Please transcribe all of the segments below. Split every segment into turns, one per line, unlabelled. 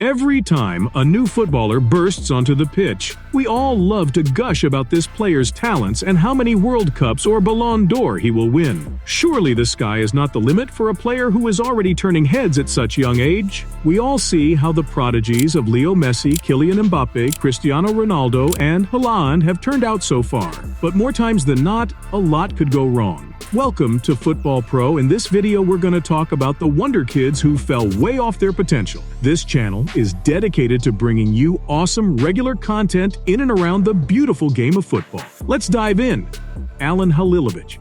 Every time a new footballer bursts onto the pitch, we all love to gush about this player's talents and how many World Cups or Ballon d'Or he will win. Surely the sky is not the limit for a player who is already turning heads at such young age. We all see how the prodigies of Leo Messi, Kylian Mbappe, Cristiano Ronaldo, and Haaland have turned out so far. But more times than not, a lot could go wrong. Welcome to Football Pro. In this video, we're going to talk about the Wonderkids who fell way off their potential. This channel is dedicated to bringing you awesome regular content in and around the beautiful game of football. Let's dive in. Alen Halilovic.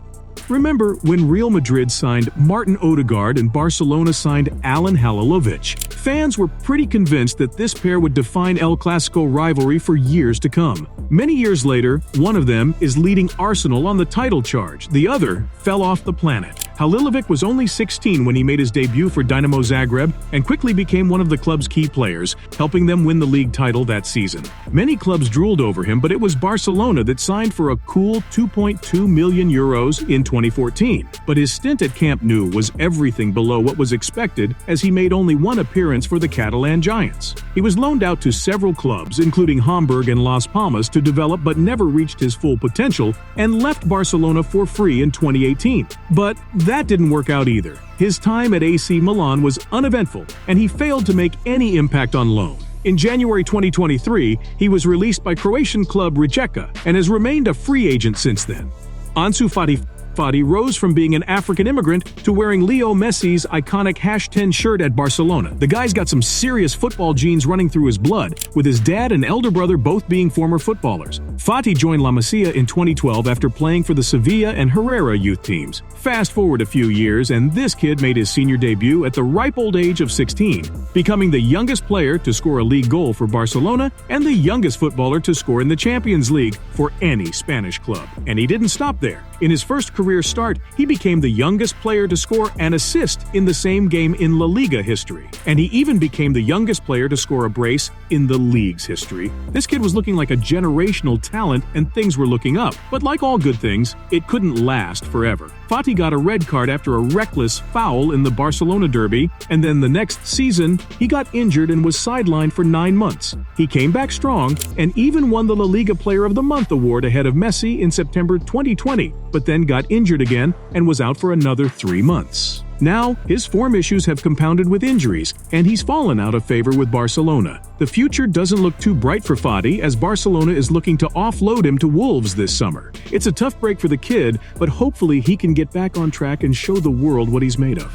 Remember when Real Madrid signed Martin Odegaard and Barcelona signed Alen Halilovic? Fans were pretty convinced that this pair would define El Clasico rivalry for years to come. Many years later, one of them is leading Arsenal on the title charge, the other fell off the planet. Halilovic was only 16 when he made his debut for Dinamo Zagreb and quickly became one of the club's key players, helping them win the league title that season. Many clubs drooled over him, but it was Barcelona that signed for a cool €2.2 million in 2014. But his stint at Camp Nou was everything below what was expected, as he made only one appearance for the Catalan Giants. He was loaned out to several clubs, including Hamburg and Las Palmas, to develop but never reached his full potential, and left Barcelona for free in 2018. But that didn't work out either. His time at AC Milan was uneventful, and he failed to make any impact on loan. In January 2023, he was released by Croatian club Rijeka and has remained a free agent since then. Ansu Fati rose from being an African immigrant to wearing Leo Messi's iconic #10 shirt at Barcelona. The guy's got some serious football genes running through his blood, with his dad and elder brother both being former footballers. Fati joined La Masia in 2012 after playing for the Sevilla and Herrera youth teams. Fast forward a few years, and this kid made his senior debut at the ripe old age of 16, becoming the youngest player to score a league goal for Barcelona and the youngest footballer to score in the Champions League for any Spanish club. And he didn't stop there. In his first career start, he became the youngest player to score an assist in the same game in La Liga history. And he even became the youngest player to score a brace in the league's history. This kid was looking like a generational talent, and things were looking up. But like all good things, it couldn't last forever. Fati got a red card after a reckless foul in the Barcelona derby, and then the next season, he got injured and was sidelined for 9 months. He came back strong and even won the La Liga Player of the Month award ahead of Messi in September 2020, but then got injured again and was out for another 3 months. Now, his form issues have compounded with injuries, and he's fallen out of favor with Barcelona. The future doesn't look too bright for Fati, as Barcelona is looking to offload him to Wolves this summer. It's a tough break for the kid, but hopefully he can get back on track and show the world what he's made of.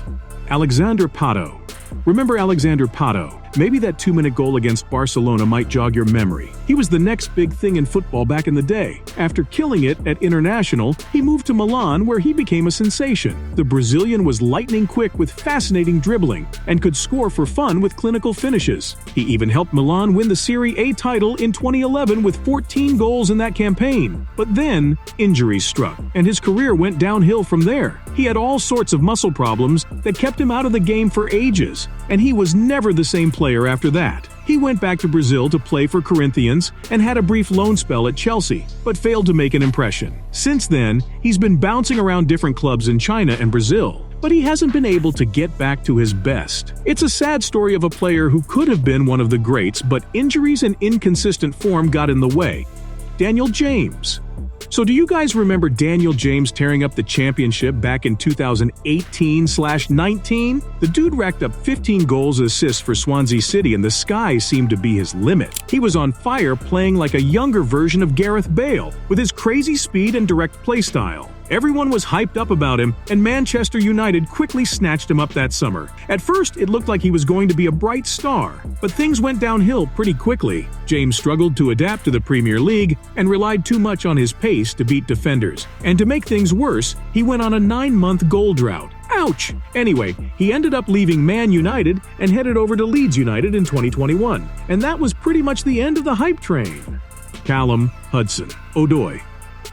Alexandre Pato. Remember Alexandre Pato? Maybe that 2-minute goal against Barcelona might jog your memory. He was the next big thing in football back in the day. After killing it at International, he moved to Milan, where he became a sensation. The Brazilian was lightning quick with fascinating dribbling and could score for fun with clinical finishes. He even helped Milan win the Serie A title in 2011 with 14 goals in that campaign. But then, injuries struck, and his career went downhill from there. He had all sorts of muscle problems that kept him out of the game for ages, and he was never the same player after that. He went back to Brazil to play for Corinthians and had a brief loan spell at Chelsea, but failed to make an impression. Since then, he's been bouncing around different clubs in China and Brazil, but he hasn't been able to get back to his best. It's a sad story of a player who could have been one of the greats, but injuries and inconsistent form got in the way. Daniel James. So do you guys remember Daniel James tearing up the championship back in 2018/19? The dude racked up 15 goals and assists for Swansea City, and the sky seemed to be his limit. He was on fire, playing like a younger version of Gareth Bale, with his crazy speed and direct play style. Everyone was hyped up about him, and Manchester United quickly snatched him up that summer. At first, it looked like he was going to be a bright star, but things went downhill pretty quickly. James struggled to adapt to the Premier League and relied too much on his pace to beat defenders. And to make things worse, he went on a 9-month goal drought. Ouch! Anyway, he ended up leaving Man United and headed over to Leeds United in 2021. And that was pretty much the end of the hype train. Callum Hudson-Odoi.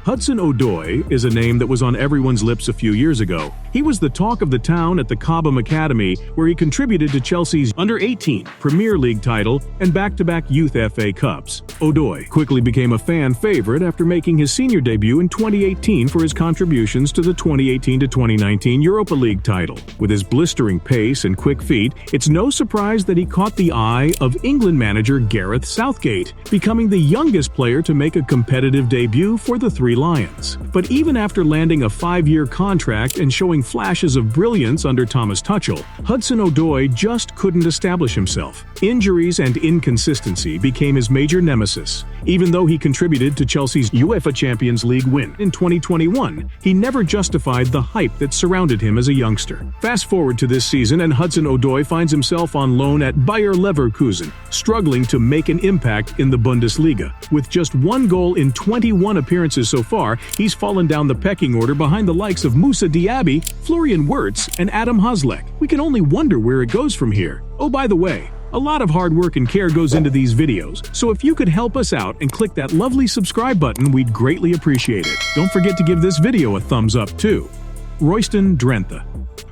Hudson-Odoi is a name that was on everyone's lips a few years ago, He was the talk of the town at the Cobham Academy, where he contributed to Chelsea's Under-18 Premier League title and back-to-back Youth FA Cups. Odoi quickly became a fan favorite after making his senior debut in 2018 for his contributions to the 2018-2019 Europa League title. With his blistering pace and quick feet, it's no surprise that he caught the eye of England manager Gareth Southgate, becoming the youngest player to make a competitive debut for the Three Lions. But even after landing a 5-year contract and showing flashes of brilliance under Thomas Tuchel, Hudson-Odoi just couldn't establish himself. Injuries and inconsistency became his major nemesis. Even though he contributed to Chelsea's UEFA Champions League win in 2021, he never justified the hype that surrounded him as a youngster. Fast forward to this season and Hudson-Odoi finds himself on loan at Bayer Leverkusen, struggling to make an impact in the Bundesliga. With just 1 goal in 21 appearances so far, he's fallen down the pecking order behind the likes of Moussa Diaby, Florian Wirtz, and Adam Hazlek. We can only wonder where it goes from here. Oh, by the way, a lot of hard work and care goes into these videos, so if you could help us out and click that lovely subscribe button, we'd greatly appreciate it. Don't forget to give this video a thumbs up too. Royston Drenthe.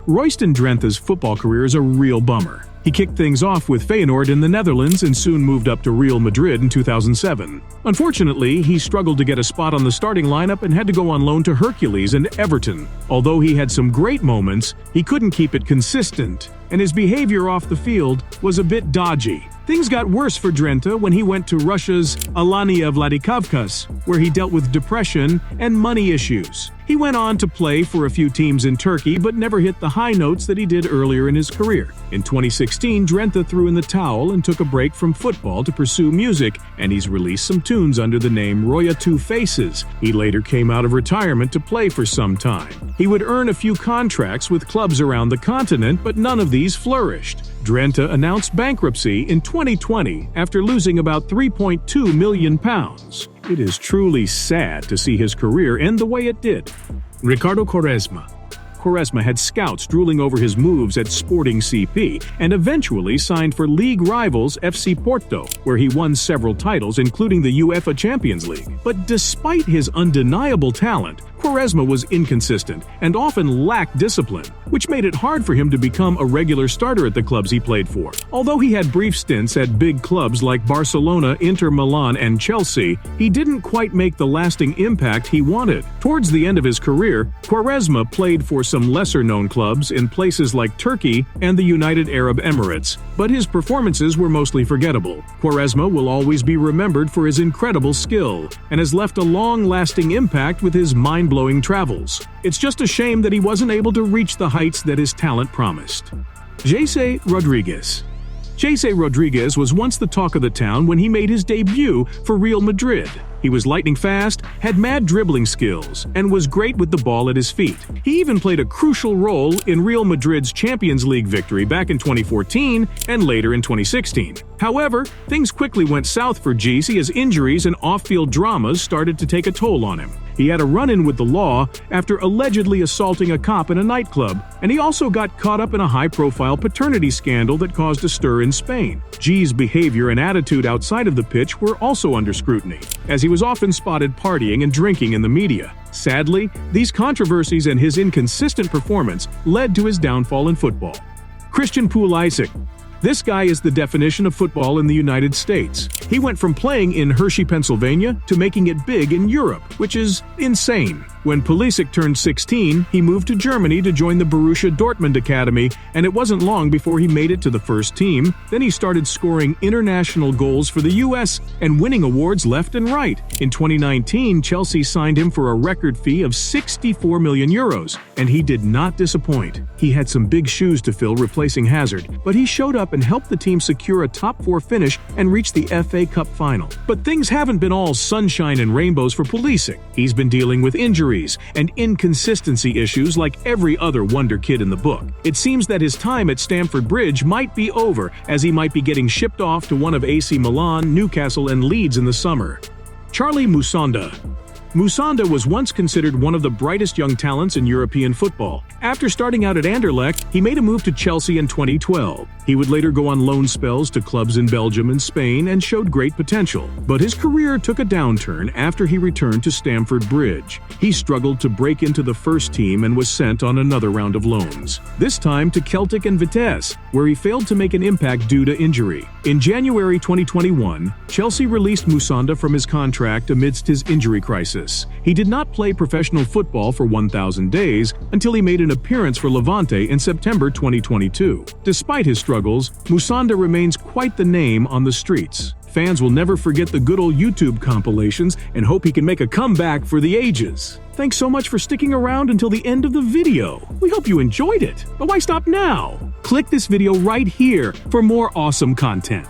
Royston Drenthe's football career is a real bummer. He kicked things off with Feyenoord in the Netherlands and soon moved up to Real Madrid in 2007. Unfortunately, he struggled to get a spot on the starting lineup and had to go on loan to Hercules and Everton. Although he had some great moments, he couldn't keep it consistent, and his behavior off the field was a bit dodgy. Things got worse for Drenthe when he went to Russia's Alanya Vladikavkaz, where he dealt with depression and money issues. He went on to play for a few teams in Turkey but never hit the high notes that he did earlier in his career. In 2016, Drenthe threw in the towel and took a break from football to pursue music, and he's released some tunes under the name Roya Two Faces. He later came out of retirement to play for some time. He would earn a few contracts with clubs around the continent, but none of these flourished. Drenthe announced bankruptcy in 2020 after losing about £3.2 million. It is truly sad to see his career end the way it did. Ricardo Quaresma. Quaresma had scouts drooling over his moves at Sporting CP and eventually signed for league rivals FC Porto, where he won several titles including the UEFA Champions League. But despite his undeniable talent, Quaresma was inconsistent and often lacked discipline, which made it hard for him to become a regular starter at the clubs he played for. Although he had brief stints at big clubs like Barcelona, Inter Milan, and Chelsea, he didn't quite make the lasting impact he wanted. Towards the end of his career, Quaresma played for some lesser-known clubs in places like Turkey and the United Arab Emirates, but his performances were mostly forgettable. Quaresma will always be remembered for his incredible skill and has left a long-lasting impact with his mind-blowing travels. It's just a shame that he wasn't able to reach the heights that his talent promised. Jese Rodrigue. Jese Rodrigue was once the talk of the town when he made his debut for Real Madrid. He was lightning fast, had mad dribbling skills, and was great with the ball at his feet. He even played a crucial role in Real Madrid's Champions League victory back in 2014 and later in 2016. However, things quickly went south for Jese as injuries and off-field dramas started to take a toll on him. He had a run-in with the law after allegedly assaulting a cop in a nightclub, and he also got caught up in a high-profile paternity scandal that caused a stir in Spain. G's behavior and attitude outside of the pitch were also under scrutiny, as he was often spotted partying and drinking in the media. Sadly, these controversies and his inconsistent performance led to his downfall in football. Cristian Pulisic. This guy is the definition of football in the United States. He went from playing in Hershey, Pennsylvania, to making it big in Europe, which is insane. When Pulisic turned 16, he moved to Germany to join the Borussia Dortmund Academy, and it wasn't long before he made it to the first team. Then he started scoring international goals for the US and winning awards left and right. In 2019, Chelsea signed him for a record fee of €64 million, and he did not disappoint. He had some big shoes to fill replacing Hazard, but he showed up and helped the team secure a top-4 finish and reach the FA Cup final. But things haven't been all sunshine and rainbows for Pulisic. He's been dealing with injuries and inconsistency issues like every other wonder kid in the book. It seems that his time at Stamford Bridge might be over, as he might be getting shipped off to one of AC Milan, Newcastle, and Leeds in the summer. Charlie Musonda. Musonda was once considered one of the brightest young talents in European football. After starting out at Anderlecht, he made a move to Chelsea in 2012. He would later go on loan spells to clubs in Belgium and Spain and showed great potential. But his career took a downturn after he returned to Stamford Bridge. He struggled to break into the first team and was sent on another round of loans, this time to Celtic and Vitesse, where he failed to make an impact due to injury. In January 2021, Chelsea released Musonda from his contract amidst his injury crisis. He did not play professional football for 1,000 days until he made an appearance for Levante in September 2022. Despite his struggles, Musonda remains quite the name on the streets. Fans will never forget the good old YouTube compilations and hope he can make a comeback for the ages. Thanks so much for sticking around until the end of the video. We hope you enjoyed it. But why stop now? Click this video right here for more awesome content.